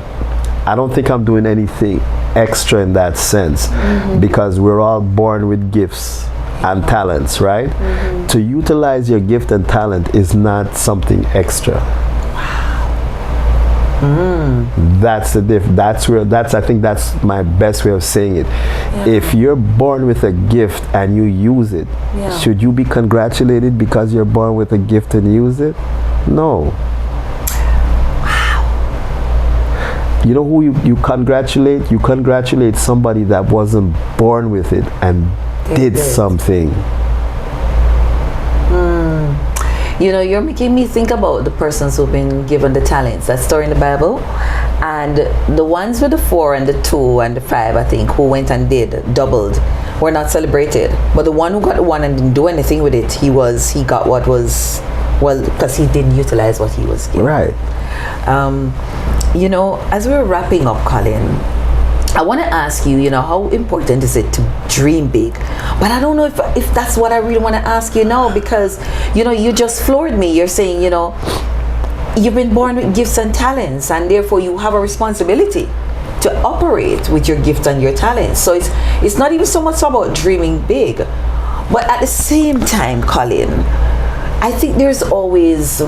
I don't think I'm doing anything extra in that sense, because we're all born with gifts and talents, right? To utilize your gift and talent is not something extra. That's the I think that's my best way of saying it. If you're born with a gift and you use it, should you be congratulated because you're born with a gift and use it? No. You know who you congratulate? You congratulate somebody that wasn't born with it and did something. You're making me think about the persons who've been given the talents. That story in the Bible. And the ones with the 4 and the 2 and the 5, I think, who went and did doubled, were not celebrated. But the one who got the 1 and didn't do anything with it, he got what was, well, because he didn't utilize what he was given. Right. You know, as we're wrapping up, Colin, I want to ask you, you know, how important is it to dream big? But I don't know if that's what I really want to ask you now, because, you know, you just floored me. You're saying, you know, you've been born with gifts and talents, and therefore you have a responsibility to operate with your gifts and your talents. So it's not even so much about dreaming big, but at the same time, Colin, I think there's always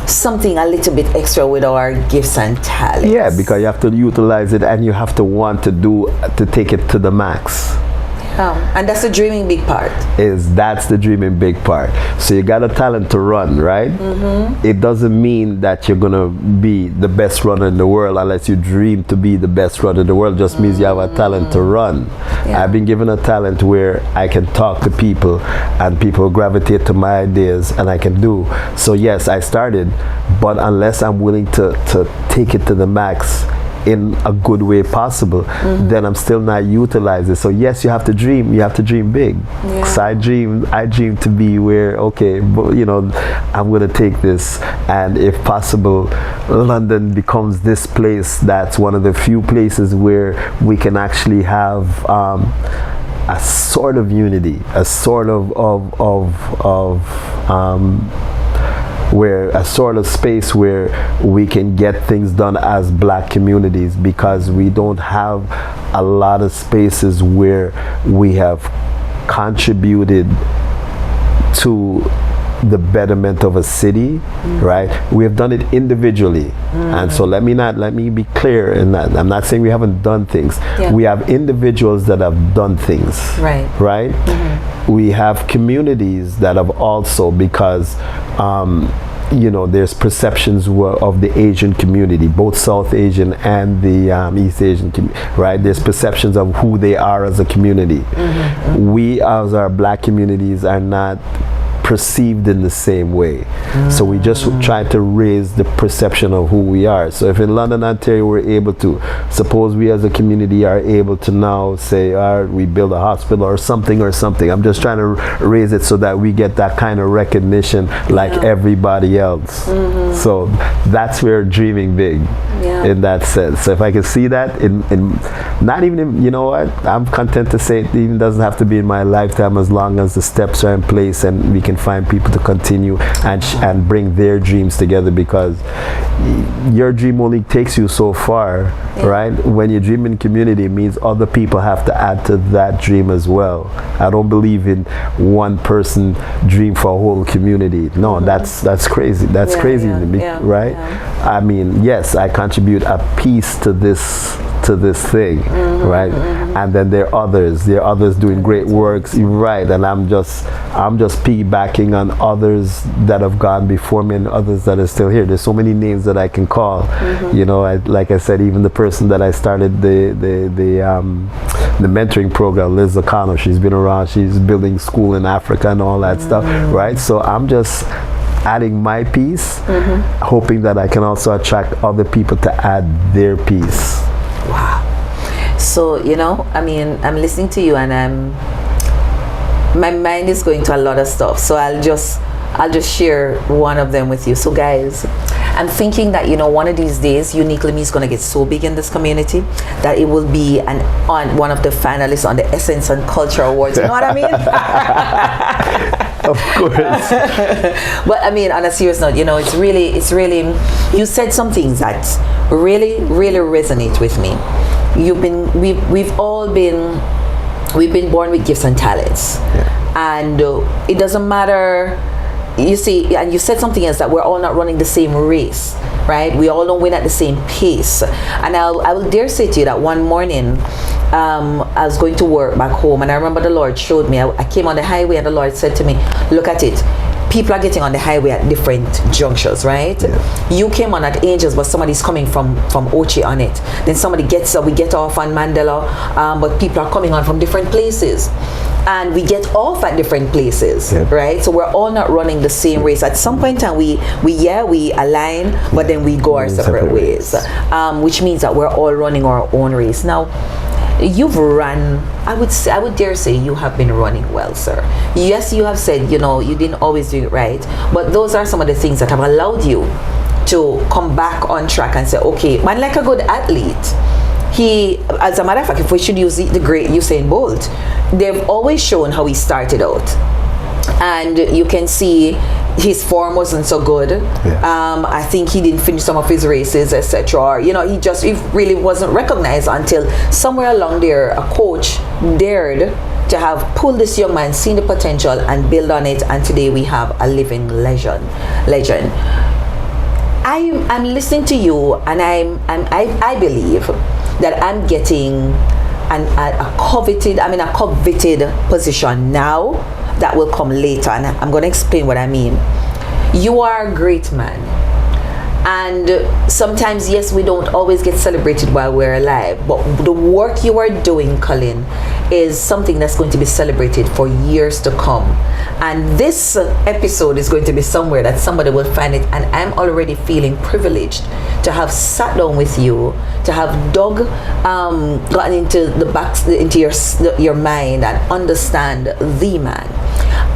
something a little bit extra with our gifts and talents. Yeah, because you have to utilize it, and you have to want to take it to the max. And that's the dreaming big part. That's the dreaming big part. So you got a talent to run, right? Mm-hmm. It doesn't mean that you're gonna be the best runner in the world unless you dream to be the best runner in the world. Just means you have a talent to run. Yeah. I've been given a talent where I can talk to people and people gravitate to my ideas, and I can do. So yes, I started, but unless I'm willing to take it to the max in a good way possible, then I'm still not utilizing. So yes, you have to dream big. Yeah. So I dream to be where, okay, but, you know, I'm going to take this, and if possible, London becomes this place that's one of the few places where we can actually have a sort of unity, a sort of where a sort of space where we can get things done as black communities, because we don't have a lot of spaces where we have contributed to the betterment of a city, right? We have done it individually, and so let me be clear in that. I'm not saying we haven't done things. Yeah. We have individuals that have done things, right? We have communities that have also, because you know, there's perceptions of the Asian community, both South Asian and the East Asian, right? There's perceptions of who they are as a community. We, as our black communities, are not perceived in the same way. So we just try to raise the perception of who we are. So if in London, Ontario, we're able to, suppose we as a community are able to now say, all right, we build a hospital or something. I'm just trying to raise it so that we get that kind of recognition like everybody else. So that's where dreaming big in that sense. So if I can see that in not even in, you know what, I'm content to say it even doesn't have to be in my lifetime, as long as the steps are in place and we can find people to continue and bring their dreams together, because your dream only takes you so far, right? When you dream in community, it means other people have to add to that dream as well. I don't believe in one person dream for a whole community. No, that's crazy. That's crazy to me, right? I mean, yes, I contribute a piece to this thing, right? And then there are others doing great works, right? And I'm just piggybacking on others that have gone before me and others that are still here. There's so many names that I can call. You know, like I said, even the person that I started the mentoring program, Liz O'Connor, she's been around, she's building school in Africa and all that stuff, right? So I'm just adding my piece, hoping that I can also attract other people to add their piece. Wow. So, you know, I mean, I'm listening to you, and my mind is going to a lot of stuff. So I'll just share one of them with you. So guys, I'm thinking that, you know, one of these days, Uniquely Me is going to get so big in this community that it will be on one of the finalists on the Essence and Culture Awards. You know what I mean? Of course. But I mean, on a serious note, you know, it's really, you said some things that really resonate with me. We've been born with gifts and talents, and it doesn't matter. You see, and you said something else, that we're all not running the same race, right? We all don't win at the same pace. And I will dare say to you that one morning, I was going to work back home, and I remember the Lord showed me, I came on the highway, and the Lord said to me, look at it. People are getting on the highway at different junctures, right? You came on at Angels, but somebody's coming from Ochi on it. Then somebody we get off on Mandela, but people are coming on from different places. and we get off at different places, right? So we're all not running the same race. At some point in time, we align, but then we go our separate ways, which means that we're all running our own race. Now, you've run, I would dare say you have been running well, sir. Yes, you have said, you know, you didn't always do it right, but those are some of the things that have allowed you to come back on track and say, okay, man, like a good athlete, he, as a matter of fact, if we should use the great Usain Bolt, they've always shown how he started out. And you can see his form wasn't so good. I think he didn't finish some of his races, etc. You know, he really wasn't recognized until somewhere along there, a coach dared to have pulled this young man, seen the potential, and build on it. And today we have a living legend. I'm listening to you, and I believe that I'm getting a coveted position now that will come later, and I'm going to explain what I mean. You are a great man, and sometimes, yes, we don't always get celebrated while we're alive, but the work you are doing, Colin, is something that's going to be celebrated for years to come. And this episode is going to be somewhere that somebody will find it, and I'm already feeling privileged to have sat down with you, to have gotten into your mind and understand the man.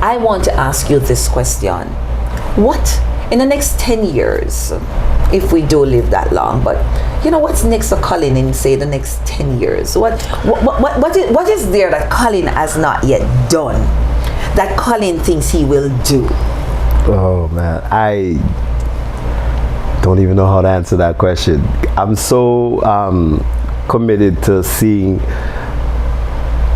I want to ask you this question. What in the next 10 years, if we do live that long, but you know, what's next for Colin in, say, the next 10 years? What is there that Colin has not yet done, that Colin thinks he will do? Oh man, I don't even know how to answer that question. I'm so committed to seeing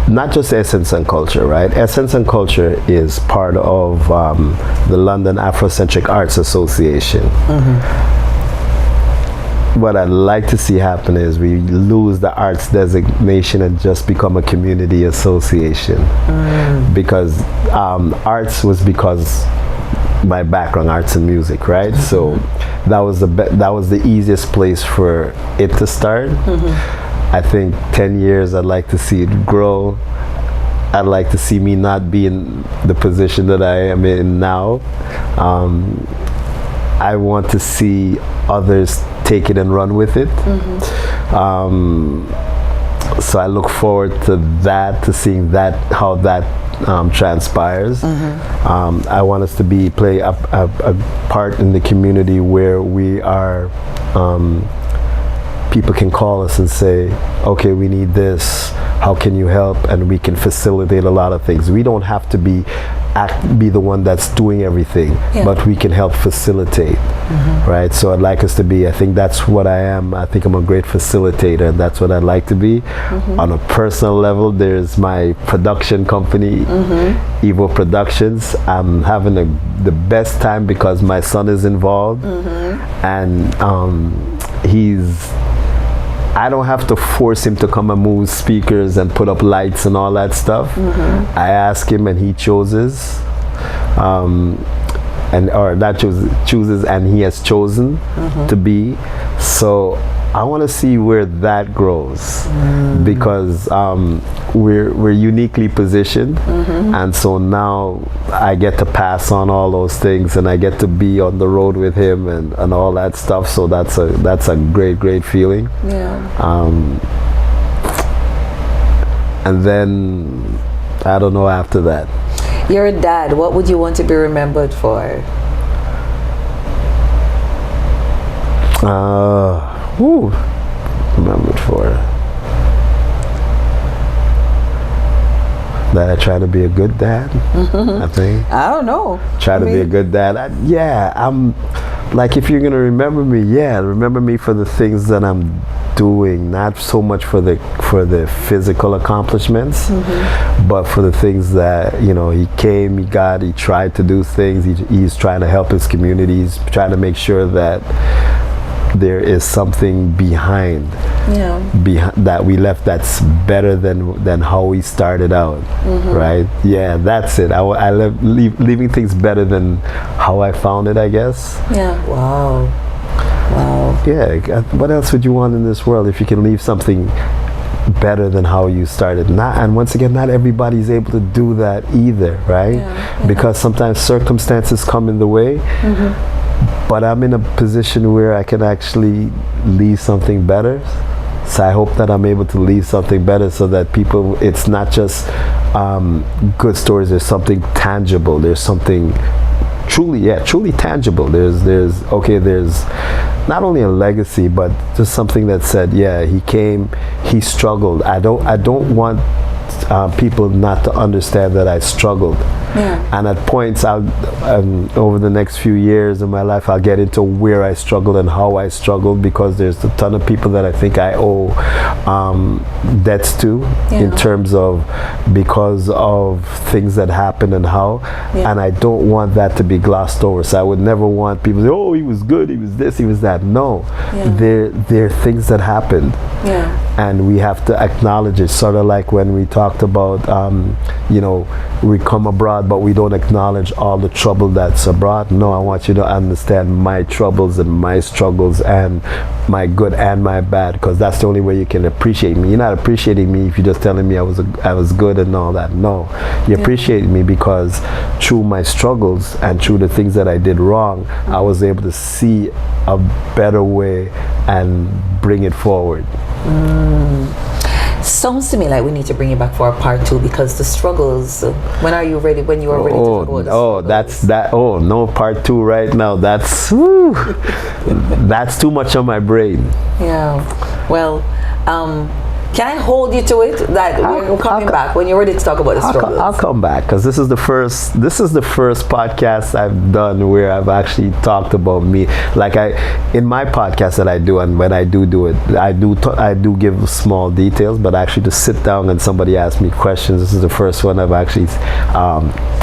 not just Essence and Culture, right? Essence and Culture is part of the London Afrocentric Arts Association. What I'd like to see happen is we lose the arts designation and just become a community association. Because arts was because my background, arts and music, right? So that was the easiest place for it to start. I think 10 years, I'd like to see it grow. I'd like to see me not be in the position that I am in now. I want to see others take it and run with it. So I look forward to that, to seeing that, how that transpires. I want us to play a part in the community where we are, people can call us and say, okay, we need this, how can you help? And we can facilitate a lot of things. We don't have to be the one that's doing everything, but we can help facilitate, right? So I'd like us to be, I think that's what I am. I think I'm a great facilitator, and that's what I'd like to be. On a personal level, there's my production company, Evo Productions. I'm having the best time because my son is involved, and I don't have to force him to come and move speakers and put up lights and all that stuff. I ask him and he chooses, chooses and he has chosen to be. So I want to see where that grows, because we're uniquely positioned, and so now I get to pass on all those things, and I get to be on the road with him and all that stuff. So that's a great feeling. And then I don't know after that. You're a dad. What would you want to be remembered for? Remembered for that I try to be a good dad. I think. I don't know. Try to be a good dad. I'm like, if you're gonna remember me, remember me for the things that I'm doing, not so much for the physical accomplishments, but for the things that, you know, he tried to do things. He's trying to help his communities, trying to make sure that there is something behind that we left that's better than how we started out, right? Yeah, that's it. I love leaving things better than how I found it, I guess. Wow. Yeah, what else would you want in this world if you can leave something better than how you started. And once again, not everybody's able to do that either, right? Because sometimes circumstances come in the way. But I'm in a position where I can actually leave something better. So I hope that I'm able to leave something better, so that people, it's not just good stories. There's something tangible. There's something truly tangible. There's not only a legacy, but just something that said, yeah, he came, he struggled. I don't want people not to understand that I struggled. And at points, over the next few years of my life, I'll get into where I struggled and how I struggled, because there's a ton of people that I think I owe debts to, in terms of, because of things that happened and how. And I don't want that to be glossed over. So I would never want people to say, oh, he was good, he was this, he was that. No, there are things that happened. And we have to acknowledge it. Sort of like when we talked about, we come abroad, but we don't acknowledge all the trouble that's abroad. No, I want you to understand my troubles and my struggles and my good and my bad, because that's the only way you can appreciate me. You're not appreciating me if you're just telling me I was good and all that. No, you appreciate me because through my struggles and through the things that I did wrong, I was able to see a better way and bring it forward. Sounds to me like we need to bring it back for a part 2, because the struggles, when you are ready to talk about the struggles? No, part 2 right now. That's too much on my brain. Well, can I hold you to it that we're coming back when you're ready to talk about the struggles? I'll come back, because this is the first podcast I've done where I've actually talked about me. Like in my podcast that I do, and when I do it, I do give small details, but actually to sit down and somebody ask me questions, this is the first one I've actually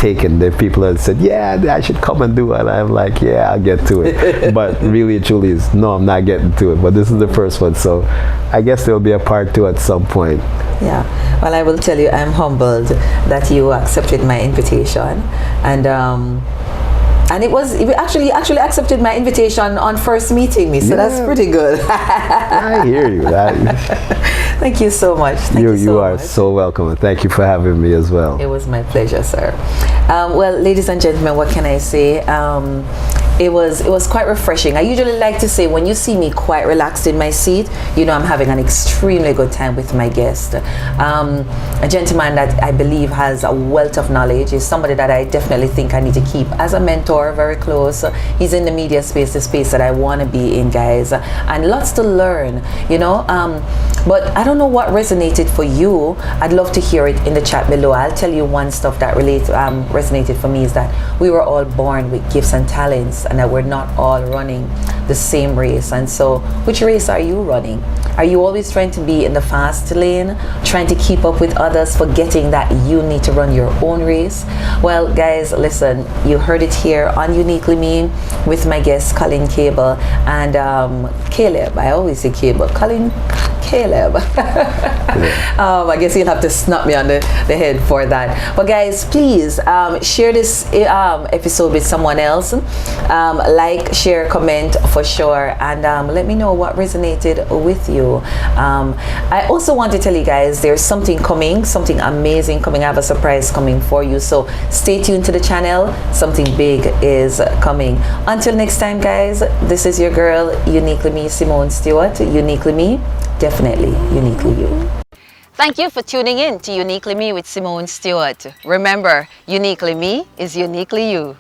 taken. There are people that said, yeah, I should come and do it. And I'm like, yeah, I'll get to it. But really and truly is, no, I'm not getting to it. But this is the first one, so I guess there'll be a part 2 at some point. Well, I will tell you, I'm humbled that you accepted my invitation, and you actually accepted my invitation on first meeting me, so that's pretty good. I hear you. Thank you so much. You are so welcome, and thank you for having me as well. It was my pleasure, sir. Well, ladies and gentlemen, what can I say? It was quite refreshing. I usually like to say, when you see me quite relaxed in my seat, you know I'm having an extremely good time with my guest. A gentleman that I believe has a wealth of knowledge, is somebody that I definitely think I need to keep as a mentor, very close. He's in the media space, the space that I want to be in, guys, and lots to learn, but I don't know what resonated for you. I'd love to hear it in the chat below. I'll tell you one stuff that resonated for me, is that we were all born with gifts and talents, and that we're not all running the same race. And so, which race are you running? Are you always trying to be in the fast lane, trying to keep up with others, forgetting that you need to run your own race? Well, guys, listen, you heard it here on Uniquely Me with my guest Colin Caleb and Caleb. I always say Caleb. Colin Caleb. I guess you'll have to snap me on the head for that. But guys, please share this episode with someone else. Like, share, comment for sure, and let me know what resonated with you. I also want to tell you guys, there's something coming, something amazing coming. I have a surprise coming for you, so stay tuned to the channel. Something big is coming. Until next time, guys, this is your girl, Uniquely Me, Simone Stewart. Uniquely Me, definitely uniquely you. Thank you for tuning in to Uniquely Me with Simone Stewart. Remember, Uniquely Me is uniquely you.